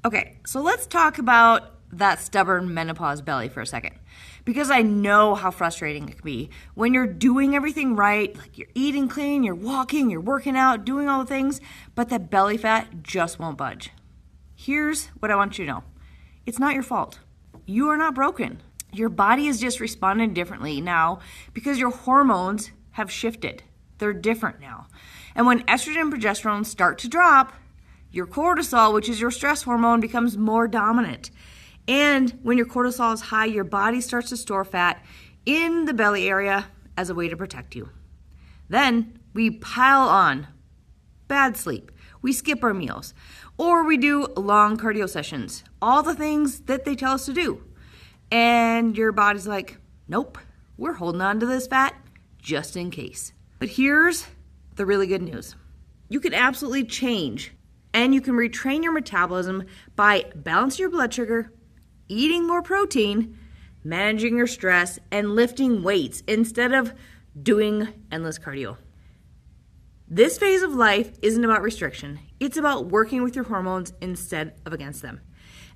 Okay, so let's talk about that stubborn menopause belly for a second, because I know how frustrating it can be when you're doing everything right, like you're eating clean, you're walking, you're working out, doing all the things, but that belly fat just won't budge. Here's what I want you to know. It's not your fault. You are not broken. Your body is just responding differently now because your hormones have shifted. They're different now. And when estrogen and progesterone start to drop, your cortisol, which is your stress hormone, becomes more dominant. And when your cortisol is high, your body starts to store fat in the belly area as a way to protect you. Then we pile on bad sleep. We skip our meals. Or we do long cardio sessions. All the things that they tell us to do. And your body's like, nope, we're holding on to this fat just in case. But here's the really good news. You can absolutely change and you can retrain your metabolism by balancing your blood sugar, eating more protein, managing your stress, and lifting weights instead of doing endless cardio. This phase of life isn't about restriction. It's about working with your hormones instead of against them.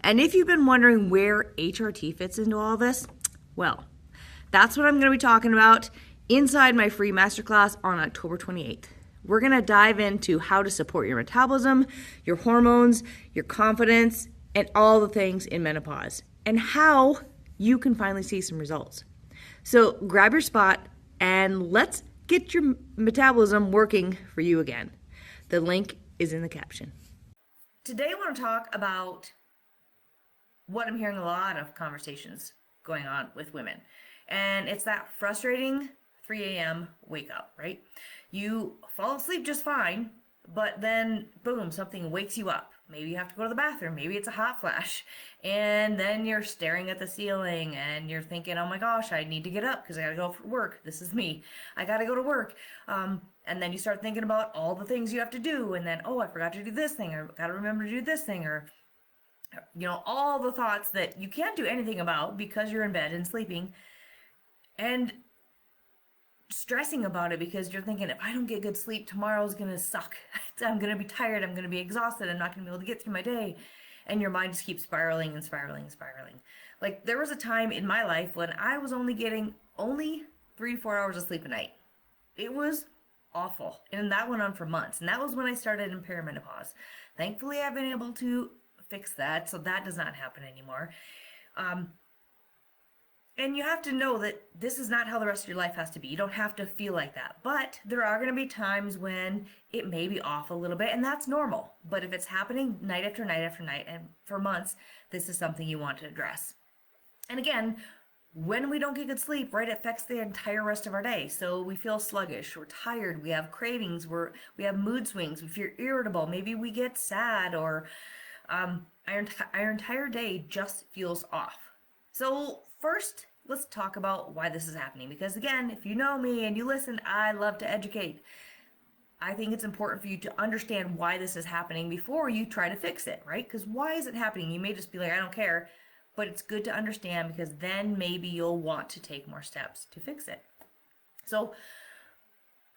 And if you've been wondering where HRT fits into all this, well, that's what I'm going to be talking about inside my free masterclass on October 28th. We're going to dive into how to support your metabolism, your hormones, your confidence, and all the things in menopause, and how you can finally see some results. So grab your spot and let's get your metabolism working for you again. The link is in the caption. Today I want to talk about what I'm hearing a lot of conversations going on with women. And it's that frustrating 3 a.m. wake up, right? You fall asleep just fine, but then boom, something wakes you up. Maybe you have to go to the bathroom. Maybe it's a hot flash. And then you're staring at the ceiling and you're thinking, oh my gosh, I need to get up because I got to go for work. This is me. I got to go to work. And then you start thinking about all the things you have to do. And then, oh, I forgot to do this thing. Or got to remember to do this thing. Or, you know, all the thoughts that you can't do anything about because you're in bed and sleeping. And stressing about it because you're thinking, if I don't get good sleep, tomorrow's going to suck. I'm going to be tired. I'm going to be exhausted. I'm not going to be able to get through my day. And your mind just keeps spiraling and spiraling and spiraling. Like there was a time in my life when I was only getting 3 to 4 hours of sleep a night. It was awful. And that went on for months. And that was when I started in perimenopause. Thankfully, I've been able to fix that. So that does not happen anymore. And you have to know that this is not how the rest of your life has to be. You don't have to feel like that. But there are going to be times when it may be off a little bit, and that's normal. But if it's happening night after night after night and for months, this is something you want to address. And again, when we don't get good sleep, right, it affects the entire rest of our day. So we feel sluggish, we're tired, we have cravings, we have mood swings, we feel irritable, maybe we get sad, or our entire day just feels off. So first, let's talk about why this is happening. Because again, if you know me and you listen, I love to educate. I think it's important for you to understand why this is happening before you try to fix it, right? Because why is it happening? You may just be like, I don't care. But it's good to understand because then maybe you'll want to take more steps to fix it. So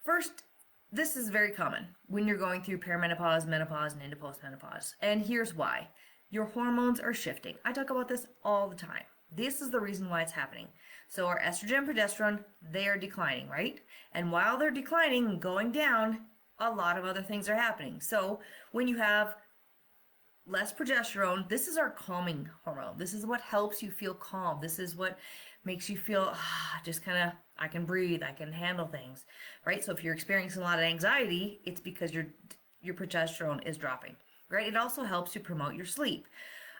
first, this is very common when you're going through perimenopause, menopause, and into post-menopause. And here's why. Your hormones are shifting. I talk about this all the time. This is the reason why it's happening. So our estrogen and progesterone, they are declining, right? And while they're declining and going down, a lot of other things are happening. So when you have less progesterone, this is our calming hormone. This is what helps you feel calm. This is what makes you feel just kind of, I can breathe, I can handle things, right? So if you're experiencing a lot of anxiety, it's because your progesterone is dropping, right? It also helps you promote your sleep.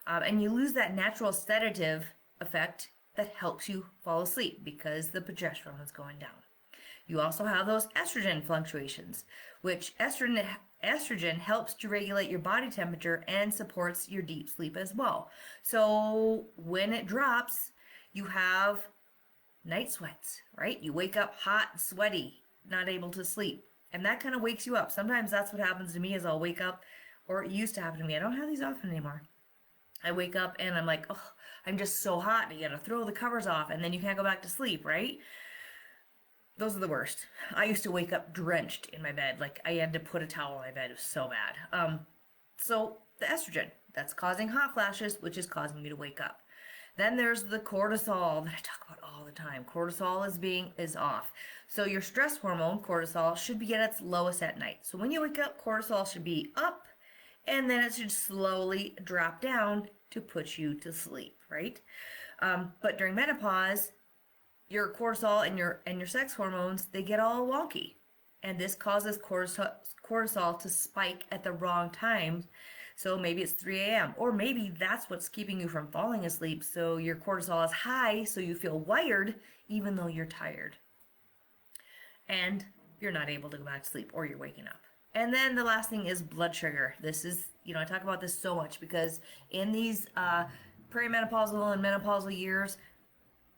And you lose that natural sedative effect that helps you fall asleep because the progesterone is going down. You also have those estrogen fluctuations, which estrogen helps to regulate your body temperature and supports your deep sleep as well. So when it drops, you have night sweats, right? You wake up hot and sweaty, not able to sleep, and that kind of wakes you up. Sometimes that's what happens to me is I'll wake up, or it used to happen to me. I don't have these often anymore. I wake up and I'm like, oh, I'm just so hot. You gotta throw the covers off and then you can't go back to sleep, right? Those are the worst. I used to wake up drenched in my bed. Like I had to put a towel on my bed. It was so bad. So the estrogen, that's causing hot flashes, which is causing you to wake up. Then there's the cortisol that I talk about all the time. Cortisol is off. So your stress hormone, cortisol, should be at its lowest at night. So when you wake up, cortisol should be up, and then it should slowly drop down to put you to sleep, right? But during menopause, your cortisol and your sex hormones, they get all wonky. And this causes cortisol to spike at the wrong time. So maybe it's 3 a.m. Or maybe that's what's keeping you from falling asleep. So your cortisol is high, so you feel wired even though you're tired. And you're not able to go back to sleep, or you're waking up. And then the last thing is blood sugar. This is, I talk about this so much because in these perimenopausal and menopausal years,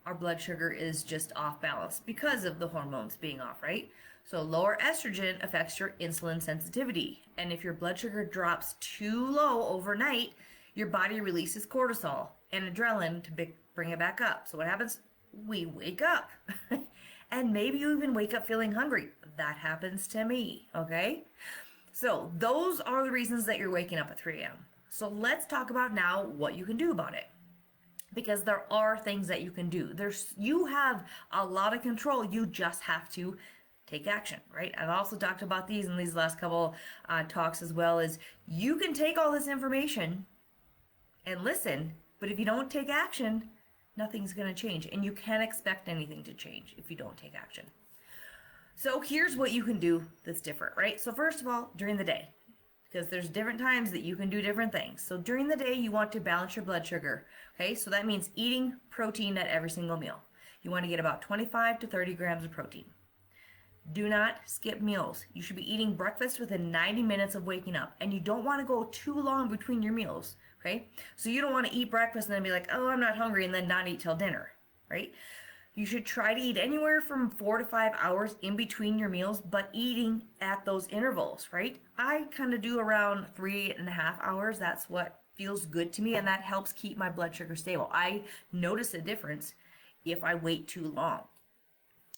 our blood sugar is just off balance because of the hormones being off, right? So lower estrogen affects your insulin sensitivity. And if your blood sugar drops too low overnight, your body releases cortisol and adrenaline to bring it back up. So what happens? We wake up. And maybe you even wake up feeling hungry. That happens to me, okay? So those are the reasons that you're waking up at 3 a.m. So let's talk about now what you can do about it. Because there are things that you can do. You have a lot of control. You just have to take action, right? I've also talked about these in these last couple talks as well, is you can take all this information and listen, but if you don't take action, nothing's going to change. And you can't expect anything to change if you don't take action. So here's what you can do that's different, right? So first of all, during the day, because there's different times that you can do different things. So during the day, you want to balance your blood sugar. Okay, so that means eating protein at every single meal. You want to get about 25 to 30 grams of protein. Do not skip meals. You should be eating breakfast within 90 minutes of waking up. And you don't want to go too long between your meals. Okay, so you don't want to eat breakfast and then be like, oh, I'm not hungry, and then not eat till dinner, right? You should try to eat anywhere from 4 to 5 hours in between your meals, but eating at those intervals, right? I kind of do around 3.5 hours. That's what feels good to me, and that helps keep my blood sugar stable. I notice a difference if I wait too long.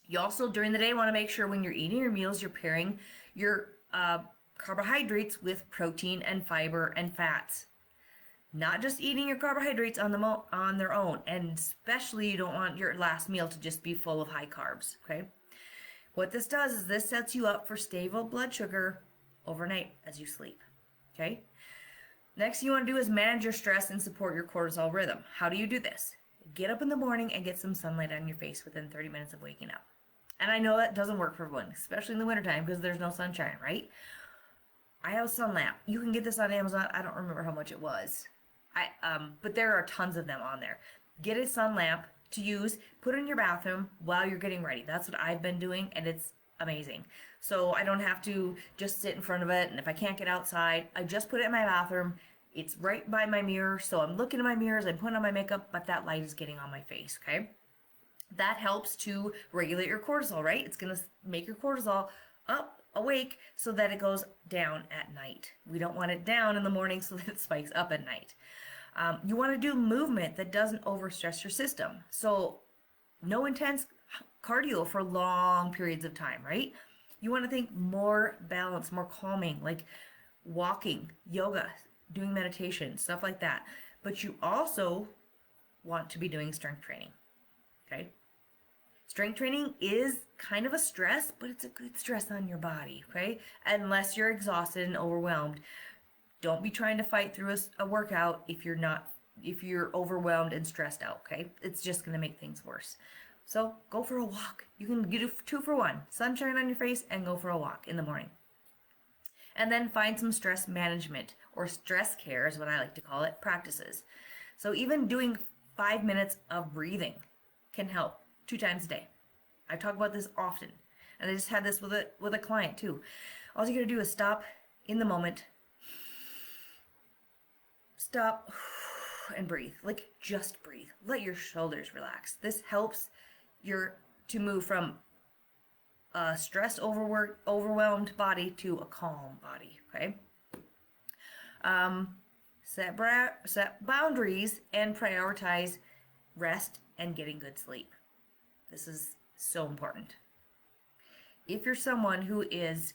You also, during the day, want to make sure when you're eating your meals, you're pairing your carbohydrates with protein and fiber and fats. Not just eating your carbohydrates on their own, and especially you don't want your last meal to just be full of high carbs, okay? What this does is this sets you up for stable blood sugar overnight as you sleep, okay? Next you want to do is manage your stress and support your cortisol rhythm. How do you do this? Get up in the morning and get some sunlight on your face within 30 minutes of waking up. And I know that doesn't work for everyone, especially in the wintertime because there's no sunshine, right? I have a sun lamp. You can get this on Amazon. I don't remember how much it was. But there are tons of them on there. Get a sun lamp to use, put it in your bathroom while you're getting ready. That's what I've been doing, and it's amazing. So I don't have to just sit in front of it, and if I can't get outside, I just put it in my bathroom. It's right by my mirror, so I'm looking at my mirrors, I'm putting on my makeup, but that light is getting on my face, okay? That helps to regulate your cortisol, right? It's going to make your cortisol awake so that it goes down at night. We don't want it down in the morning so that it spikes up at night. You want to do movement that doesn't overstress your system. So no intense cardio for long periods of time, right? You want to think more balanced, more calming, like walking, yoga, doing meditation, stuff like that. But you also want to be doing strength training, okay? Strength training is kind of a stress, but it's a good stress on your body, okay? Unless you're exhausted and overwhelmed. Don't be trying to fight through a workout if you're overwhelmed and stressed out, okay? It's just going to make things worse. So go for a walk. You can do 2 for 1. Sunshine on your face and go for a walk in the morning. And then find some stress management, or stress care is what I like to call it, practices. So even doing 5 minutes of breathing can help 2 times a day. I talk about this often. And I just had this with a client too. All you gotta do is stop in the moment, stop and breathe. Like, just breathe. Let your shoulders relax. This helps to move from a stressed, overwhelmed body to a calm body, okay? Set boundaries and prioritize rest and getting good sleep. This is so important. If you're someone who is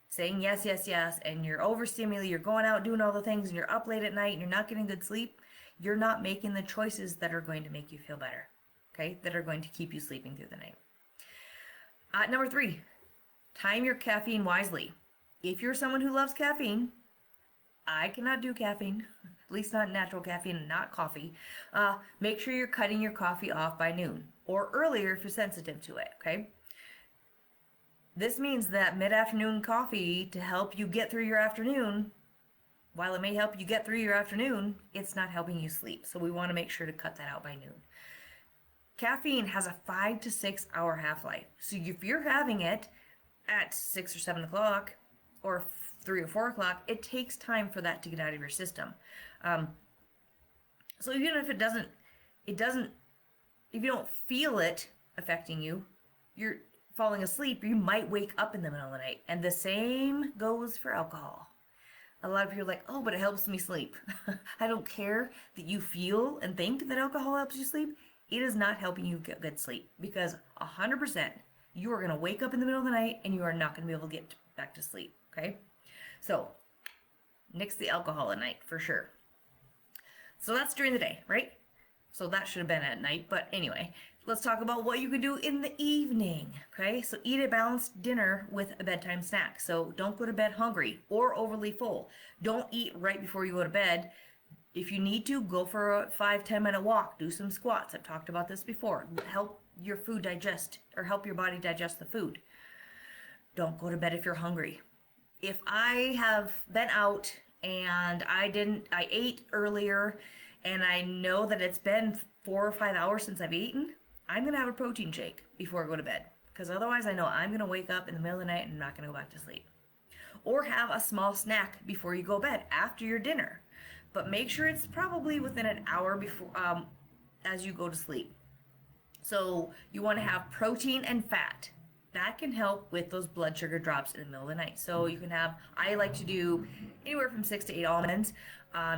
saying yes, yes, yes, and you're overstimulated, you're going out doing all the things, and you're up late at night, and you're not getting good sleep, you're not making the choices that are going to make you feel better, okay? That are going to keep you sleeping through the night. Number 3, time your caffeine wisely. If you're someone who loves caffeine, I cannot do caffeine, at least not natural caffeine and not coffee. Make sure you're cutting your coffee off by noon or earlier if you're sensitive to it, okay? This means that mid-afternoon coffee to help you get through your afternoon, while it may help you get through your afternoon, it's not helping you sleep. So we want to make sure to cut that out by noon. Caffeine has a 5 to 6 hour half-life. So if you're having it at 6 or 7 o'clock or 3 or 4 o'clock, it takes time for that to get out of your system. So even if if you don't feel it affecting you, you're falling asleep, you might wake up in the middle of the night. And the same goes for alcohol. A lot of people are like, oh, but it helps me sleep. I don't care that you feel and think that alcohol helps you sleep. It is not helping you get good sleep, because 100% you are going to wake up in the middle of the night and you are not going to be able to get back to sleep, okay? So, nix the alcohol at night for sure. So that's during the day, right? So that should have been at night, but anyway, let's talk about what you can do in the evening, okay? So eat a balanced dinner with a bedtime snack. So don't go to bed hungry or overly full. Don't eat right before you go to bed. If you need to, go for a 5-10 minute walk, do some squats. I've talked about this before. Help your food digest, or help your body digest the food. Don't go to bed if you're hungry. If I have been out and I ate earlier and I know that it's been 4 or 5 hours since I've eaten, I'm going to have a protein shake before I go to bed. Because otherwise I know I'm going to wake up in the middle of the night and I'm not going to go back to sleep. Or have a small snack before you go to bed, after your dinner. But make sure it's probably within an hour before, as you go to sleep. So you want to have protein and fat. That can help with those blood sugar drops in the middle of the night. So you can have, I like to do anywhere from 6 to 8 almonds.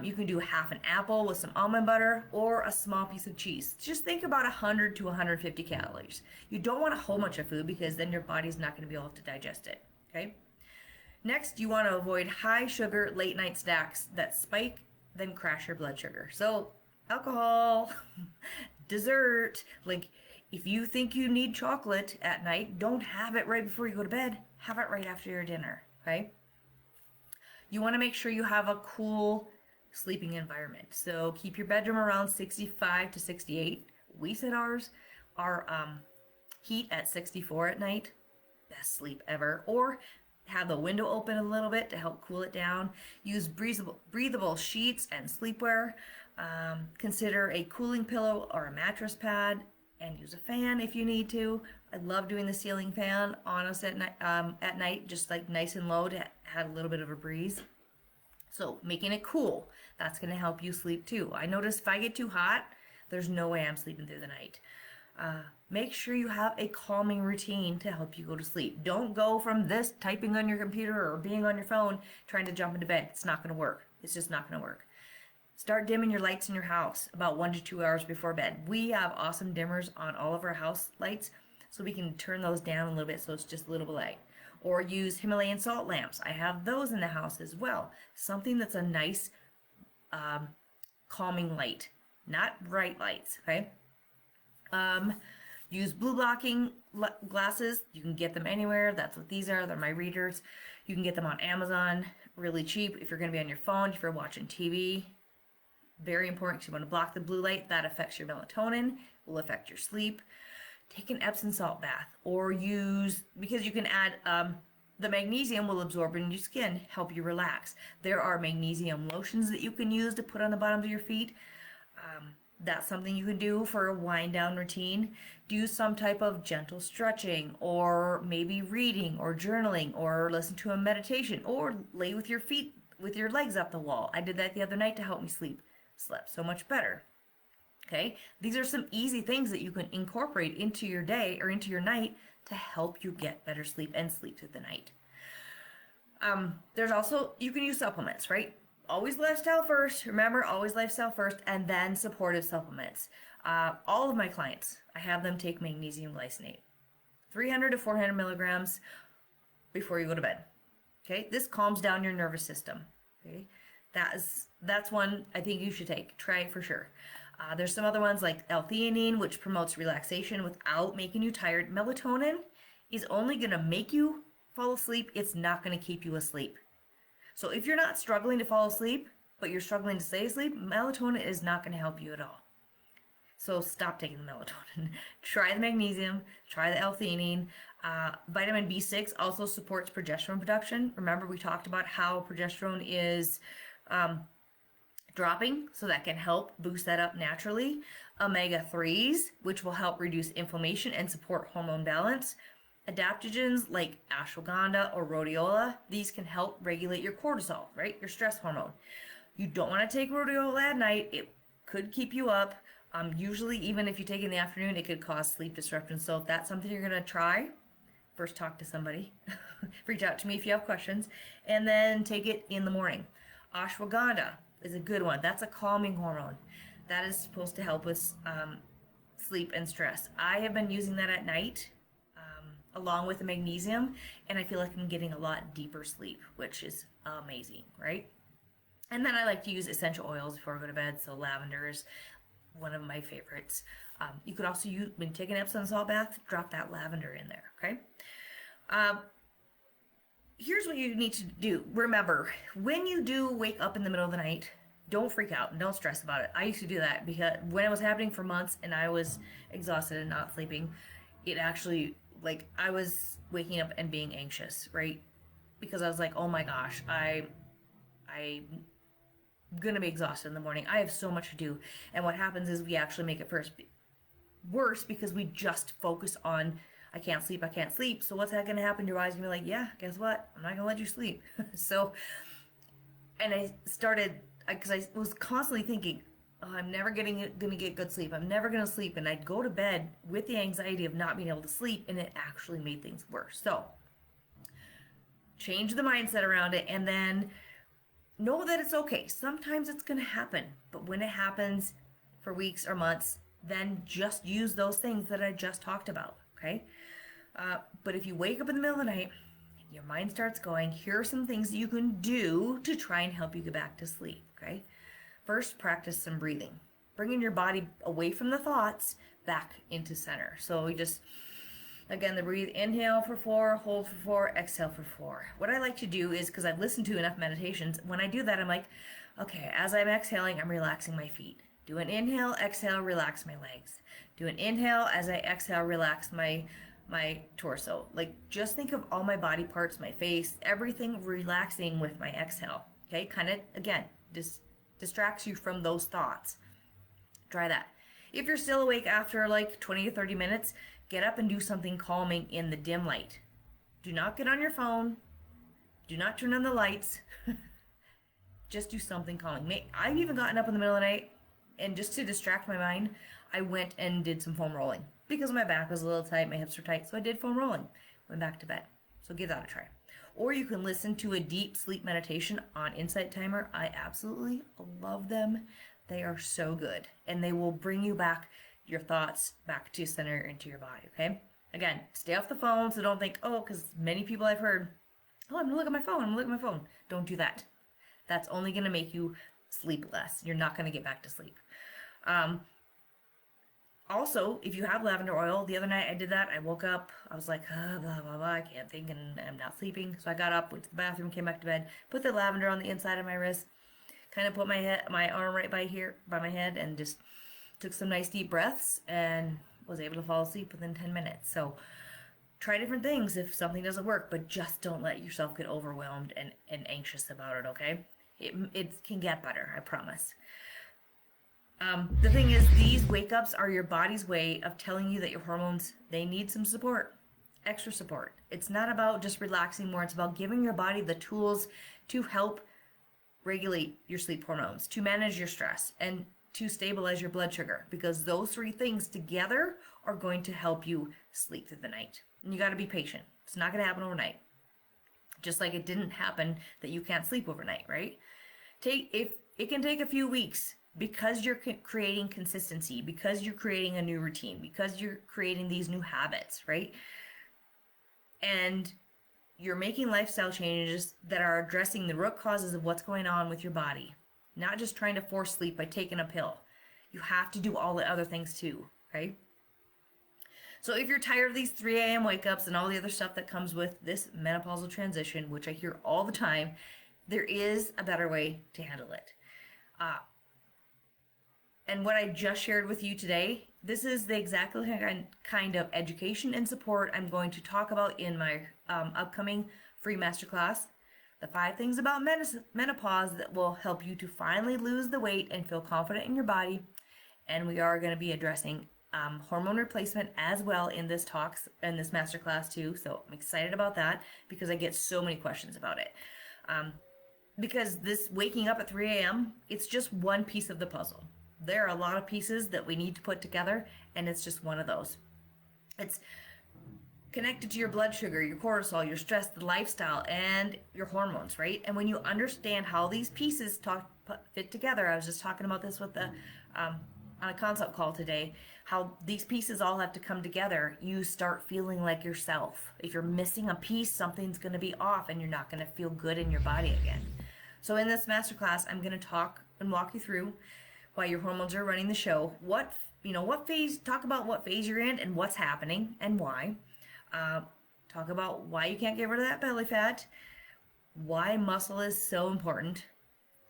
You can do half an apple with some almond butter or a small piece of cheese. Just think about 100 to 150 calories. You don't want a whole bunch of food, because then your body's not going to be able to digest it, okay? Next, you want to avoid high sugar late night snacks that spike, then crash your blood sugar. So alcohol, dessert, like if you think you need chocolate at night, don't have it right before you go to bed. Have it right after your dinner, okay? You want to make sure you have a cool sleeping environment. So keep your bedroom around 65 to 68. We set ours, our heat at 64 at night. Best sleep ever. Or have the window open a little bit to help cool it down. Use breathable sheets and sleepwear. Consider a cooling pillow or a mattress pad, and use a fan if you need to. I love doing the ceiling fan on us at night, just like nice and low to have a little bit of a breeze. So making it cool, that's going to help you sleep too. I notice if I get too hot, there's no way I'm sleeping through the night. Make sure you have a calming routine to help you go to sleep. Don't go from this typing on your computer or being on your phone trying to jump into bed. It's not going to work. It's just not going to work. Start dimming your lights in your house about 1 to 2 hours before bed. We have awesome dimmers on all of our house lights, so we can turn those down a little bit so it's just a little bit light. Or use Himalayan salt lamps. I have those in the house as well. Something that's a nice calming light, not bright lights, okay? Use blue blocking glasses. You can get them anywhere. That's what these are. They're my readers. You can get them on Amazon, really cheap. If you're going to be on your phone, if you're watching TV, very important. You want to block the blue light. That affects your melatonin, will affect your sleep. Take an Epsom salt bath, or use, because you can add, the magnesium will absorb in your skin, help you relax. There are magnesium lotions that you can use to put on the bottoms of your feet. That's something you can do for a wind down routine. Do some type of gentle stretching, or maybe reading or journaling, or listen to a meditation, or lay with your feet, with your legs up the wall. I did that the other night to help me sleep. Slept so much better. Okay, these are some easy things that you can incorporate into your day or into your night to help you get better sleep and sleep through the night. There's also, you can use supplements, right? Always lifestyle first. Remember, always lifestyle first, and then supportive supplements. All of my clients, I have them take magnesium glycinate, 300 to 400 milligrams before you go to bed. Okay, this calms down your nervous system. Okay, that's one I think you should take. Try it for sure. There's some other ones like L-theanine, which promotes relaxation without making you tired. Melatonin is only going to make you fall asleep. It's not going to keep you asleep. So if you're not struggling to fall asleep, but you're struggling to stay asleep, melatonin is not going to help you at all. So stop taking the melatonin. Try the magnesium, try the L-theanine. Vitamin B6 also supports progesterone production. Remember, we talked about how progesterone is dropping, so that can help boost that up naturally. Omega-3s, which will help reduce inflammation and support hormone balance. Adaptogens like ashwagandha or rhodiola, these can help regulate your cortisol, right? Your stress hormone. You don't want to take rhodiola at night. It could keep you up. Usually, even if you take it in the afternoon, it could cause sleep disruption. So if that's something you're going to try, first talk to somebody. Reach out to me if you have questions. And then take it in the morning. Ashwagandha is a good one. That's a calming hormone. That is supposed to help with sleep and stress. I have been using that at night along with the magnesium, and I feel like I'm getting a lot deeper sleep, which is amazing, right? And then I like to use essential oils before I go to bed. So lavender is one of my favorites. You could also use, when you take an Epsom salt bath, drop that lavender in there, okay? Here's what you need to do. Remember, when you do wake up in the middle of the night, don't freak out and don't stress about it. I used to do that because when it was happening for months and I was exhausted and not sleeping, it actually, like, I was waking up and being anxious, right? Because I was like, oh my gosh, I'm gonna be exhausted in the morning. I have so much to do. And what happens is we actually make it worse because we just focus on, I can't sleep, I can't sleep. So what's that gonna happen? Your body's gonna be like, yeah, guess what? I'm not gonna let you sleep. So, and I started, because I was constantly thinking, oh, I'm never gonna get good sleep. I'm never gonna sleep. And I'd go to bed with the anxiety of not being able to sleep, and it actually made things worse. So change the mindset around it, and then know that it's okay. Sometimes it's gonna happen, but when it happens for weeks or months, then just use those things that I just talked about, okay? But if you wake up in the middle of the night, your mind starts going, here are some things that you can do to try and help you get back to sleep, okay? First, practice some breathing. Bringing your body away from the thoughts back into center. So we just, again, the breathe, inhale for 4, hold for 4, exhale for 4. What I like to do is, because I've listened to enough meditations, when I do that, I'm like, okay, as I'm exhaling, I'm relaxing my feet. Do an inhale, exhale, relax my legs. Do an inhale, as I exhale, relax my torso. Like, just think of all my body parts, my face, everything relaxing with my exhale. Okay, kind of, again, distracts you from those thoughts. Try that. If you're still awake after like 20 to 30 minutes, get up and do something calming in the dim light. Do not get on your phone. Do not turn on the lights. Just do something calming. I've even gotten up in the middle of the night, and just to distract my mind, I went and did some foam rolling. Because my back was a little tight, my hips were tight, so I did foam rolling. Went back to bed. So give that a try. Or you can listen to a deep sleep meditation on Insight Timer. I absolutely love them. They are so good. And they will bring you back, your thoughts back to center into your body, okay? Again, stay off the phone, so don't think, oh, because many people I've heard, oh, I'm gonna look at my phone, Don't do that. That's only gonna make you sleep less. You're not gonna get back to sleep. Also, if you have lavender oil, the other night I did that. I woke up, I was like, blah, blah, blah, I can't think, and I'm not sleeping. So I got up, went to the bathroom, came back to bed, put the lavender on the inside of my wrist, kind of put my arm right by my head, and just took some nice deep breaths, and was able to fall asleep within 10 minutes. So try different things if something doesn't work, but just don't let yourself get overwhelmed and anxious about it, okay? It can get better, I promise. The thing is, these wake-ups are your body's way of telling you that your hormones, they need some support, extra support. It's not about just relaxing more. It's about giving your body the tools to help regulate your sleep hormones, to manage your stress, and to stabilize your blood sugar, because those 3 things together are going to help you sleep through the night. And you got to be patient. It's not going to happen overnight. Just like it didn't happen that you can't sleep overnight, right? If it can take a few weeks, because you're creating consistency, because you're creating a new routine, because you're creating these new habits, right? And you're making lifestyle changes that are addressing the root causes of what's going on with your body, not just trying to force sleep by taking a pill. You have to do all the other things too, right? So if you're tired of these 3 a.m. wake ups and all the other stuff that comes with this menopausal transition, which I hear all the time, there is a better way to handle it. And what I just shared with you today, this is the exactly kind of education and support I'm going to talk about in my upcoming free masterclass. The 5 things about menopause that will help you to finally lose the weight and feel confident in your body. And we are going to be addressing hormone replacement as well in this masterclass too. So I'm excited about that because I get so many questions about it. Because this waking up at 3 a.m., it's just one piece of the puzzle. There are a lot of pieces that we need to put together, and it's just one of those. It's connected to your blood sugar, your cortisol, your stress, the lifestyle, and your hormones, right? And when you understand how these pieces fit together, I was just talking about this with on a consult call today, how these pieces all have to come together. You start feeling like yourself. If you're missing a piece, something's going to be off, and you're not going to feel good in your body again. So in this masterclass, I'm going to talk and walk you through while your hormones are running the show. What phase, talk about what phase you're in and what's happening and why. Talk about why you can't get rid of that belly fat, why muscle is so important,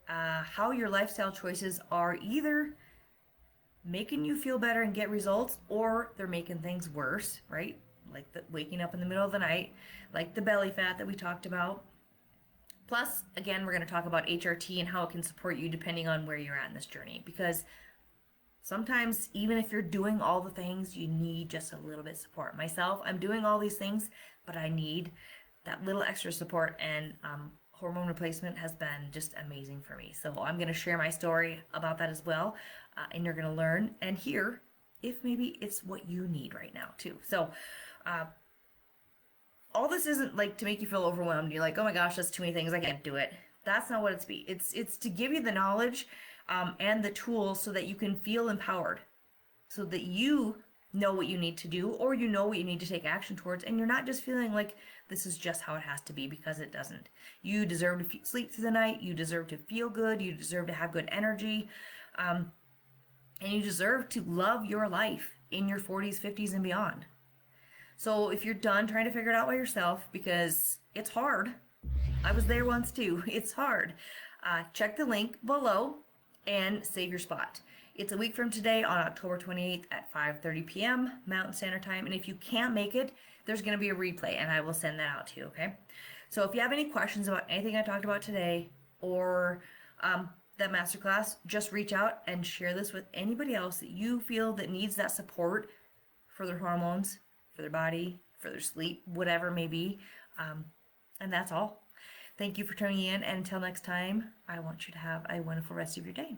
how your lifestyle choices are either making you feel better and get results, or they're making things worse, right? Like the waking up in the middle of the night, like the belly fat that we talked about. Plus, again, we're going to talk about HRT and how it can support you depending on where you're at in this journey. Because sometimes, even if you're doing all the things, you need just a little bit of support. Myself, I'm doing all these things, but I need that little extra support. And hormone replacement has been just amazing for me. So I'm going to share my story about that as well. And you're going to learn and hear if maybe it's what you need right now, too. So, all this isn't like to make you feel overwhelmed. You're like, oh my gosh, that's too many things. I can't do it. That's not what it's to give you the knowledge and the tools so that you can feel empowered, so that you know what you need to do, or you know what you need to take action towards, and you're not just feeling like this is just how it has to be, because it doesn't. You deserve to sleep through the night. You deserve to feel good. You deserve to have good energy. And you deserve to love your life in your 40s, 50s, and beyond. So if you're done trying to figure it out by yourself, because it's hard, I was there once too, it's hard, check the link below and save your spot. It's a week from today on October 28th at 5:30 p.m. Mountain Standard Time. And if you can't make it, there's going to be a replay, and I will send that out to you, okay? So if you have any questions about anything I talked about today or that masterclass, just reach out and share this with anybody else that you feel that needs that support for their hormones, for their body, for their sleep, whatever it may be. And that's all. Thank you for tuning in. And until next time, I want you to have a wonderful rest of your day.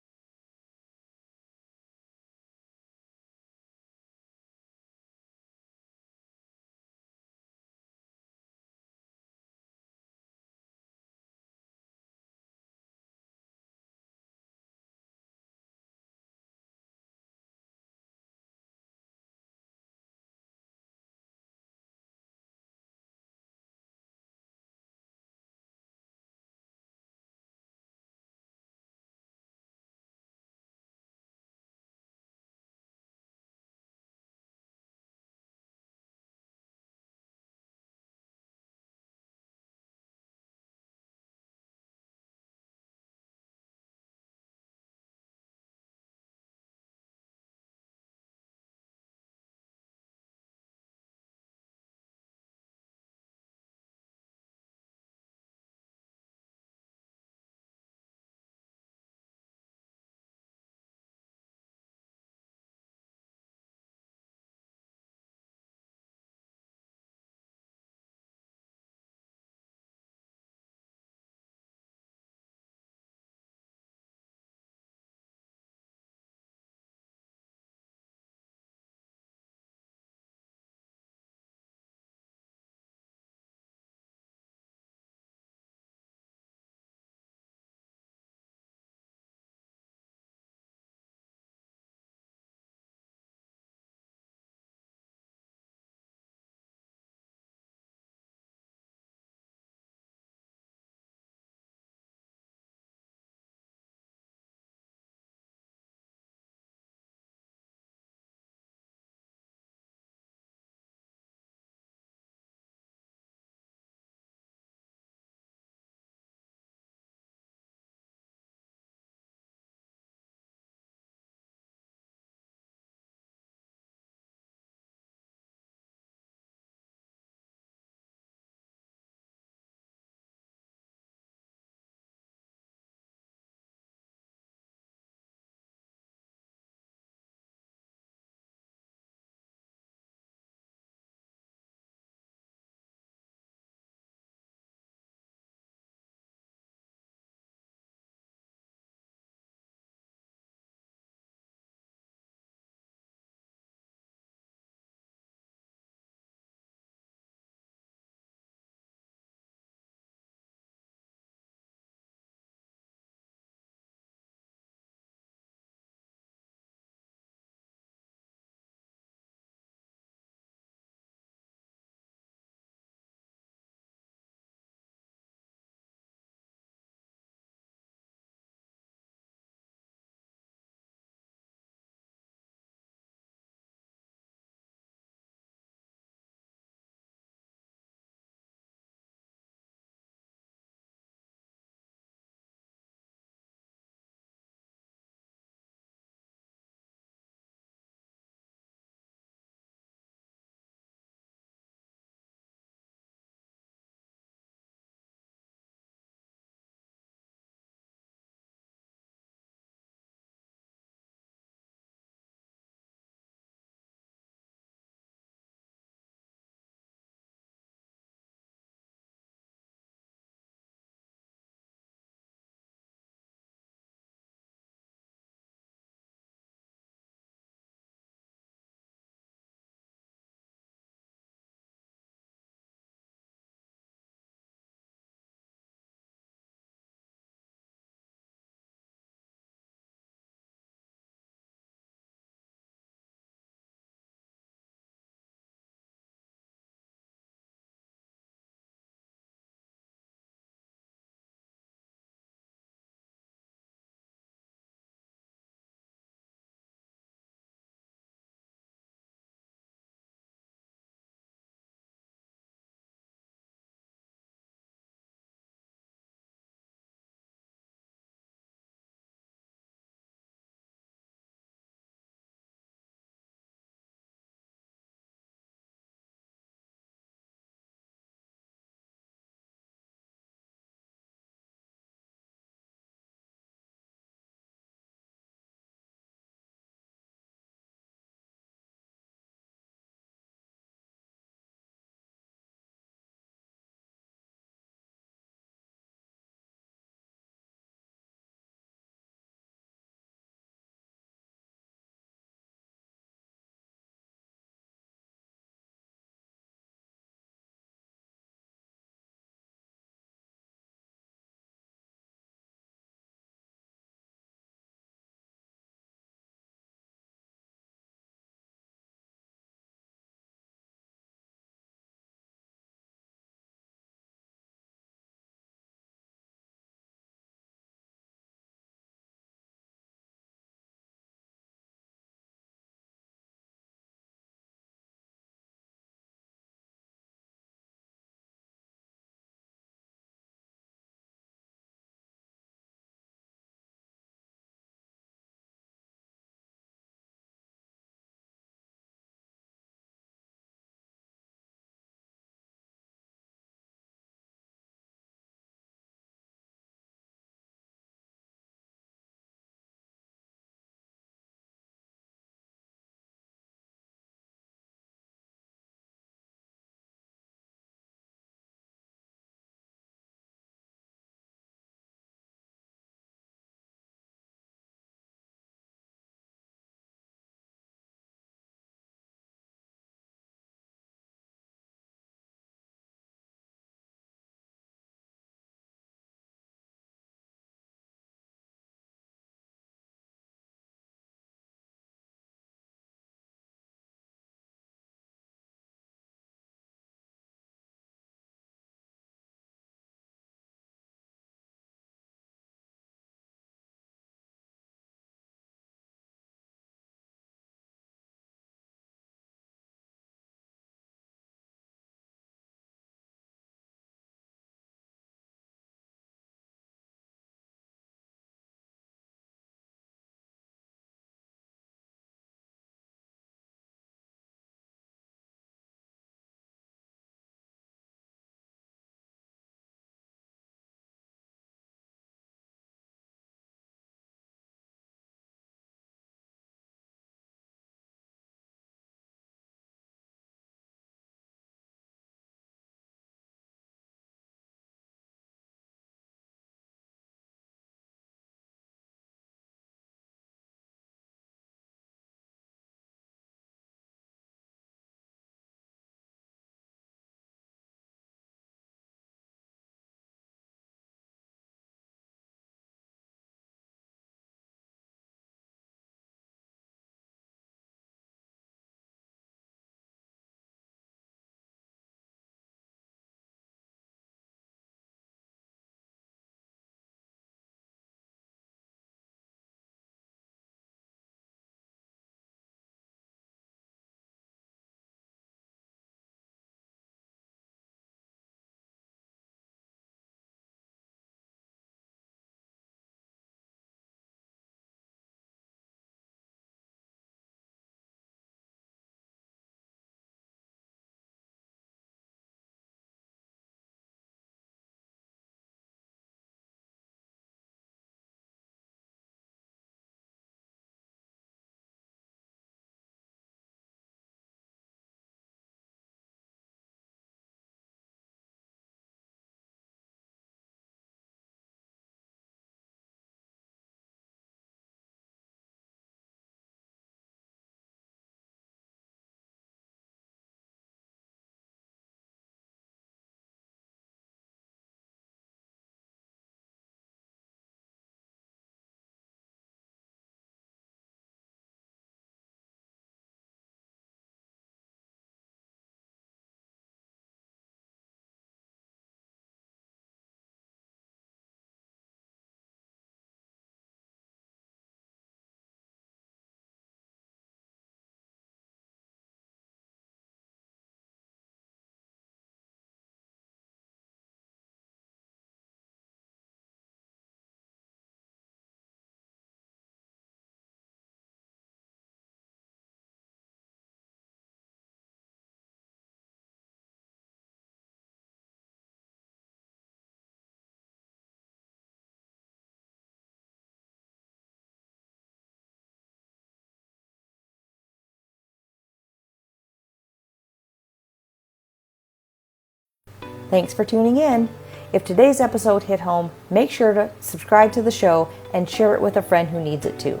Thanks for tuning in. If today's episode hit home, make sure to subscribe to the show and share it with a friend who needs it too.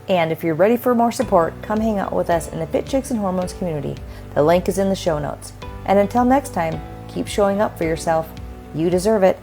And if you're ready for more support, come hang out with us in the Fit Chicks and Hormones community. The link is in the show notes. And until next time, keep showing up for yourself. You deserve it.